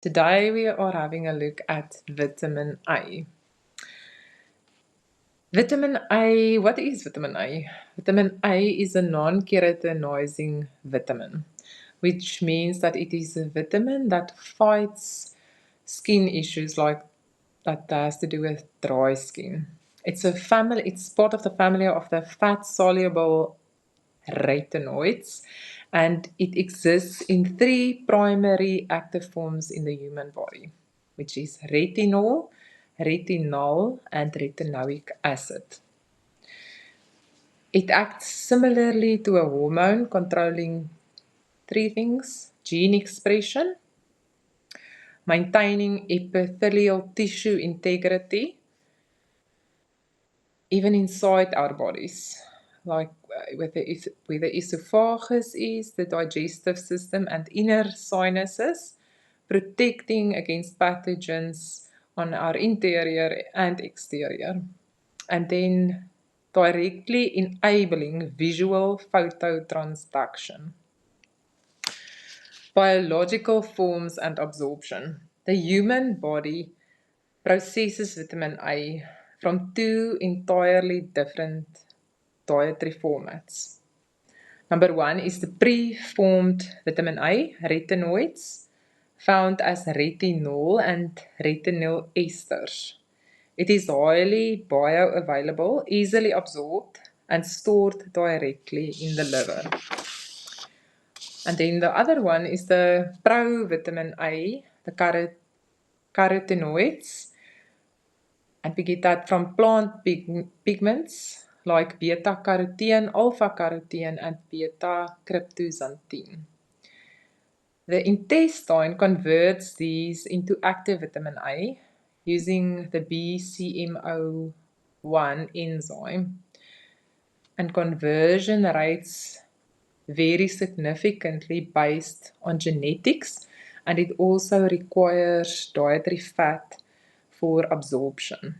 Today we are having a look at vitamin A. Vitamin A, what is vitamin A? Vitamin A is a non-keratinizing vitamin, which means that it is a vitamin that fights skin issues like that has to do with dry skin. It's part of the family of the fat-soluble retinoids, and it exists in three primary active forms in the human body, which is retinol, retinol, and retinoic acid. It acts similarly to a hormone, controlling three things: gene expression, maintaining epithelial tissue integrity, even inside our bodies, like where the esophagus is, the digestive system, and inner sinuses, protecting against pathogens on our interior and exterior, and then directly enabling visual phototransduction. Biological forms and absorption. The human body processes vitamin A from two entirely different dietary formats. Number one is the preformed vitamin A, retinoids, found as retinol and retinol esters. It is highly bioavailable, easily absorbed, and stored directly in the liver. And then the other one is the provitamin A, the carotenoids, and we get that from plant pigments like beta-carotene, alpha-carotene, and beta-cryptoxanthin. The intestine converts these into active vitamin A using the BCMO1 enzyme, and conversion rates vary significantly based on genetics, and it also requires dietary fat for absorption.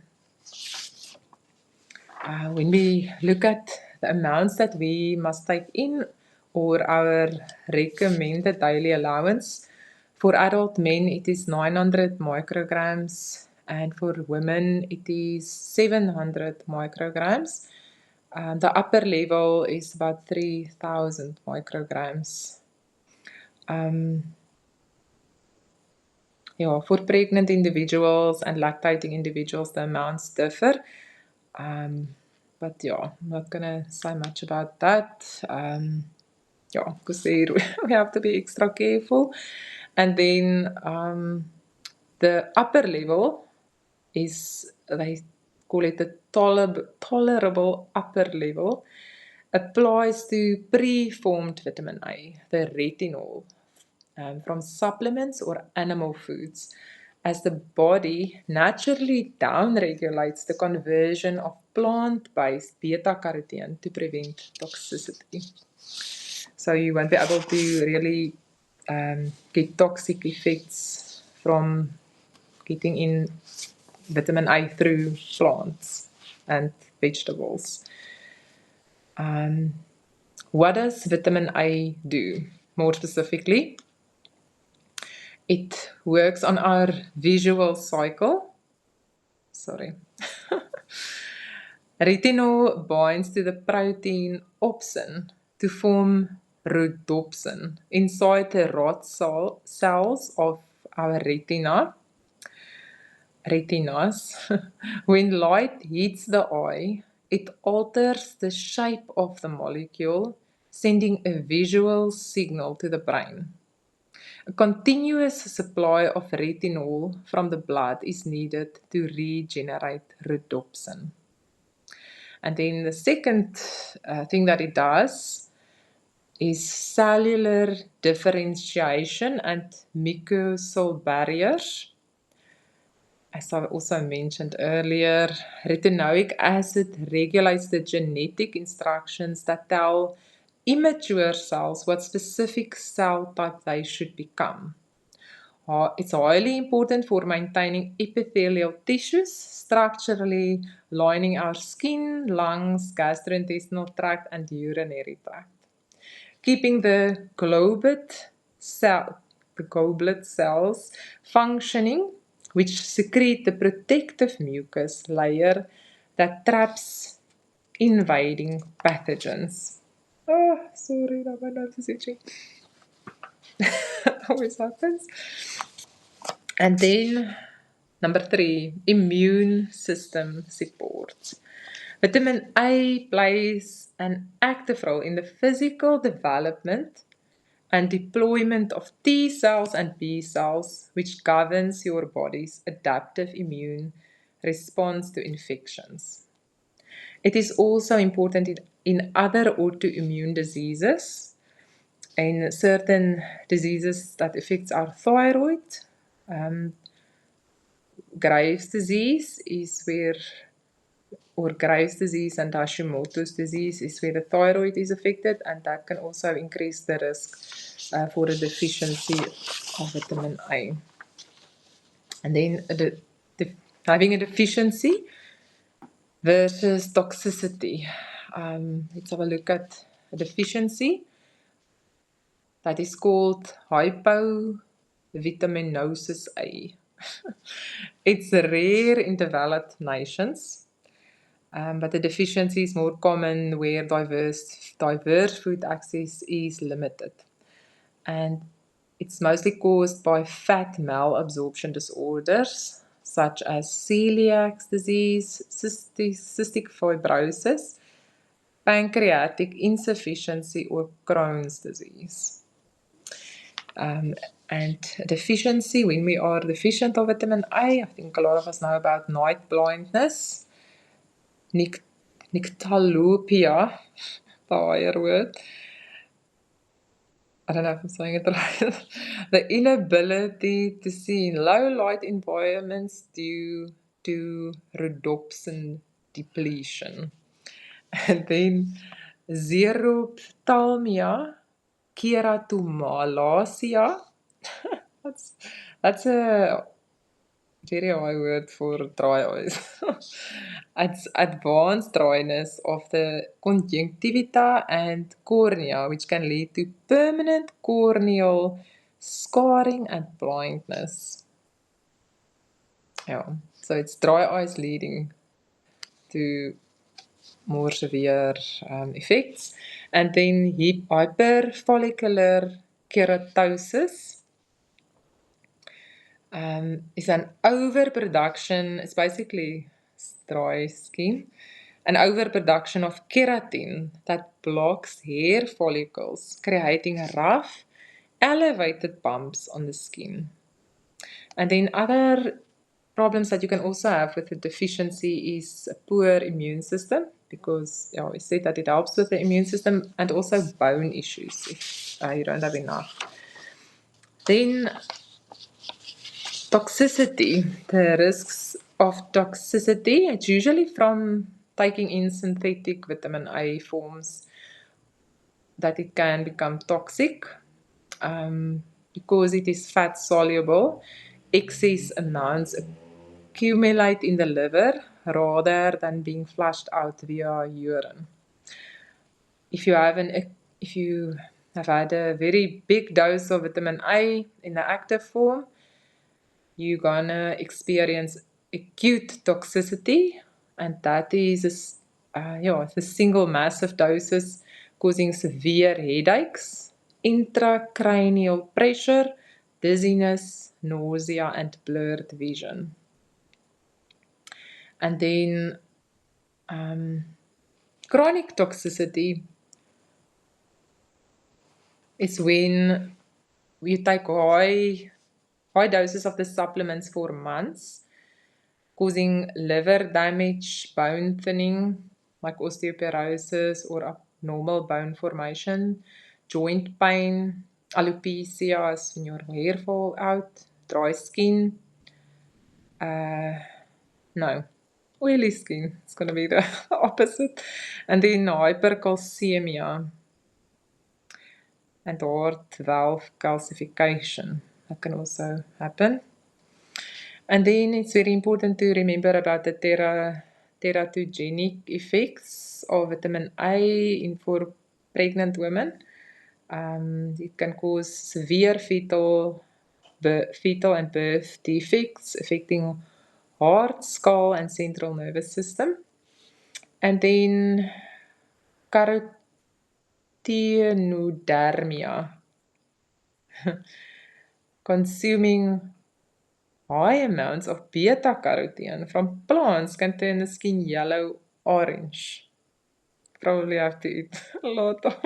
When we look at the amounts that we must take in, or our recommended daily allowance, for adult men it is 900 micrograms, and for women it is 700 micrograms. The upper level is about 3,000 micrograms. For pregnant individuals and lactating individuals, the amounts differ. But I'm not going to say much about that. Because we have to be extra careful. And then the upper level is, they call it the tolerable upper level, applies to preformed vitamin A, the retinol, from supplements or animal foods, as the body naturally downregulates the conversion of plant-based beta-carotene to prevent toxicity. So you won't be able to really get toxic effects from getting in vitamin A through plants and vegetables. What does vitamin A do? More specifically, it works on our visual cycle. Retinol binds to the protein opsin to form rhodopsin inside the rod cells of our retinas. When light hits the eye, it alters the shape of the molecule, sending a visual signal to the brain. A continuous supply of retinol from the blood is needed to regenerate rhodopsin. And then the second thing that it does is cellular differentiation and mucosal barriers. As I also mentioned earlier, retinoic acid regulates the genetic instructions that tell immature cells what specific cell type they should become. It's highly important for maintaining epithelial tissues, structurally lining our skin, lungs, gastrointestinal tract, and urinary tract. Keeping the the goblet cells functioning, which secrete the protective mucus layer that traps invading pathogens. Oh, sorry, that my nose is itchy. Always happens. And then number 3, immune system support. Vitamin A plays an active role in the physical development and deployment of T cells and B cells, which governs your body's adaptive immune response to infections. It is also important in other autoimmune diseases and certain diseases that affects our thyroid. Graves' disease is where, or Graves' disease and Hashimoto's disease is where the thyroid is affected, and that can also increase the risk for a deficiency of vitamin A. And then having a deficiency versus toxicity. Let's have a look at a deficiency. That is called hypovitaminosis A. It's rare in developed nations, but the deficiency is more common where diverse food access is limited. And it's mostly caused by fat malabsorption disorders such as celiac disease, cystic fibrosis, pancreatic insufficiency, or Crohn's disease. And deficiency, when we are deficient of vitamin A, I think a lot of us know about night blindness, nyctalopia, the higher word. I don't know if I'm saying it right. The inability to see in low light environments due to rhodopsin depletion. And then xerophthalmia keratomalacia. That's a very high word for dry eyes. It's advanced dryness of the conjunctiva and cornea, which can lead to permanent corneal scarring and blindness. Yeah, so it's dry eyes leading to more severe effects. And then hyperfollicular keratosis is an overproduction, it's basically dry skin, an overproduction of keratin that blocks hair follicles, creating rough, elevated bumps on the skin. And then other problems that you can also have with the deficiency is a poor immune system, because we said that it helps with the immune system, and also bone issues if you don't have enough. Then toxicity, the risks of toxicity, it's usually from taking in synthetic vitamin A forms that it can become toxic because it is fat soluble. Excess amounts accumulate in the liver rather than being flushed out via urine. If you have had a very big dose of vitamin A in the active form, you're gonna experience acute toxicity, and that is the single massive doses causing severe headaches, intracranial pressure, dizziness, nausea, and blurred vision. And then chronic toxicity is when you take high doses of the supplements for months, causing liver damage, bone thinning, like osteoporosis or abnormal bone formation, joint pain, alopecia is when your hair fall out, dry skin, oily skin, it's going to be the opposite, and then hypercalcemia and heart valve calcification, that can also happen. And then it's very important to remember about the teratogenic effects of vitamin A for pregnant women. It can cause severe fetal and birth defects affecting heart, skull, and central nervous system. And then carotenodermia, consuming high amounts of beta carotene from plants can turn the skin yellow orange. Probably have to eat a lot of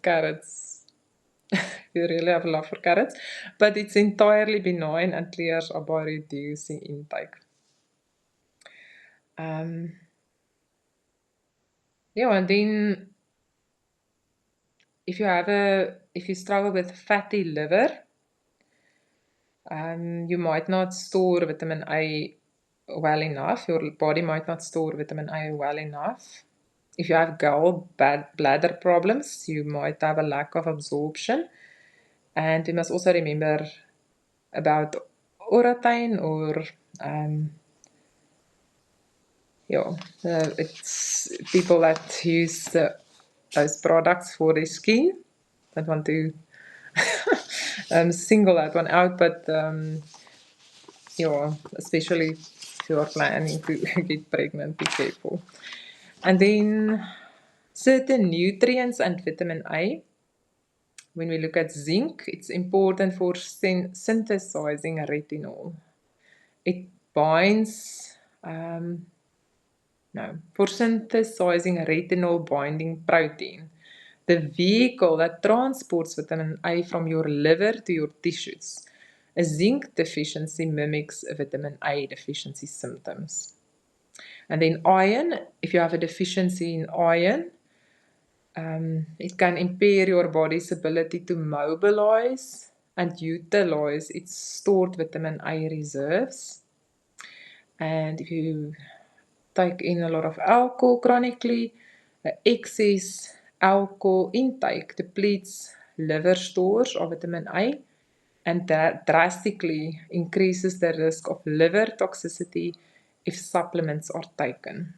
carrots. You really have a love for carrots, but it's entirely benign and clears up by reducing intake. Yeah, and then if you struggle with fatty liver, you might not store vitamin A well enough. Your body might not store vitamin A well enough. If you have bladder problems, you might have a lack of absorption. And we must also remember about Oratane or it's people that use those products for their skin. Don't want to single that one out, but especially if you are planning to get pregnant, be careful. And then certain nutrients and vitamin A. When we look at zinc, it's important for synthesizing retinol. It binds, for synthesizing retinol binding protein, the vehicle that transports vitamin A from your liver to your tissues. A zinc deficiency mimics a vitamin A deficiency symptoms. And then iron, if you have a deficiency in iron, it can impair your body's ability to mobilize and utilize its stored vitamin A reserves. And if you take in a lot of alcohol chronically, excess alcohol intake depletes liver stores of vitamin A, and that drastically increases the risk of liver toxicity if supplements are taken.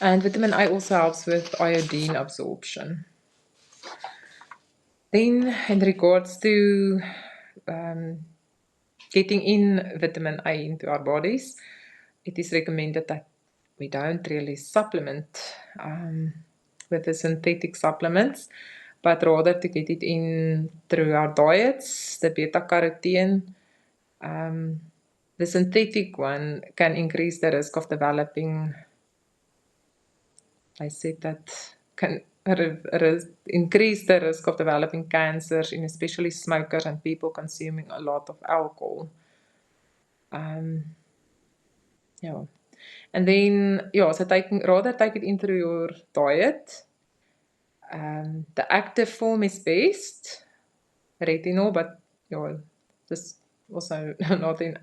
And vitamin A also helps with iodine absorption. Then, in regards to getting in vitamin A into our bodies, it is recommended that we don't really supplement with the synthetic supplements, but rather to get it in through our diets, the beta carotene. The synthetic one can increase the risk of developing, I said that can increase the risk of developing cancers in especially smokers and people consuming a lot of alcohol. Yeah. And then, so take it in through your diet. The active form is best, retinol, but just also not in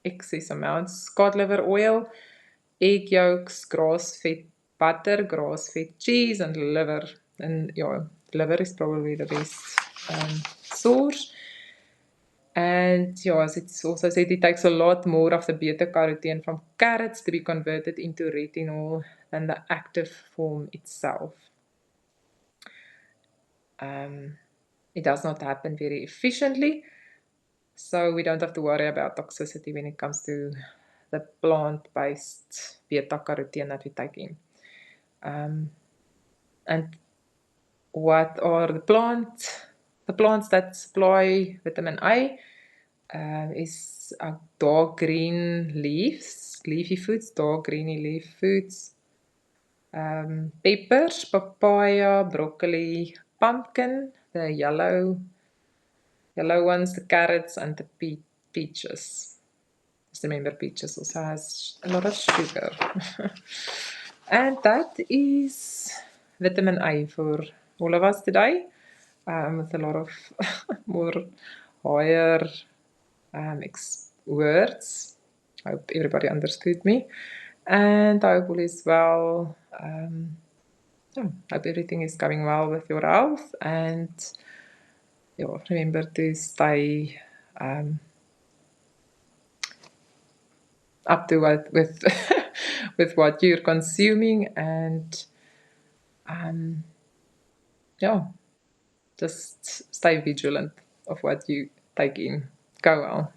excess amounts. Cod liver oil, egg yolks, grass-fed butter, grass-fed cheese, and liver. And liver is probably the best source. And as it's also said, it takes a lot more of the beta carotene from carrots to be converted into retinol than the active form itself. It does not happen very efficiently, so we don't have to worry about toxicity when it comes to the plant-based beta carotene that we take in. And what are the plants? The plants that supply vitamin A is dark green leaves, leafy foods, dark greeny leaf foods. Peppers, papaya, broccoli, pumpkin, the yellow ones, the carrots, and the peaches. Just remember, peaches also has a lot of sugar. And that is vitamin A for all of us today, with a lot of more higher words. I hope everybody understood me. And I hope all is well. Hope everything is going well with your health. And remember to stay up to what with with what you're consuming, and Um, yeah, just stay vigilant of what you take in. Go well.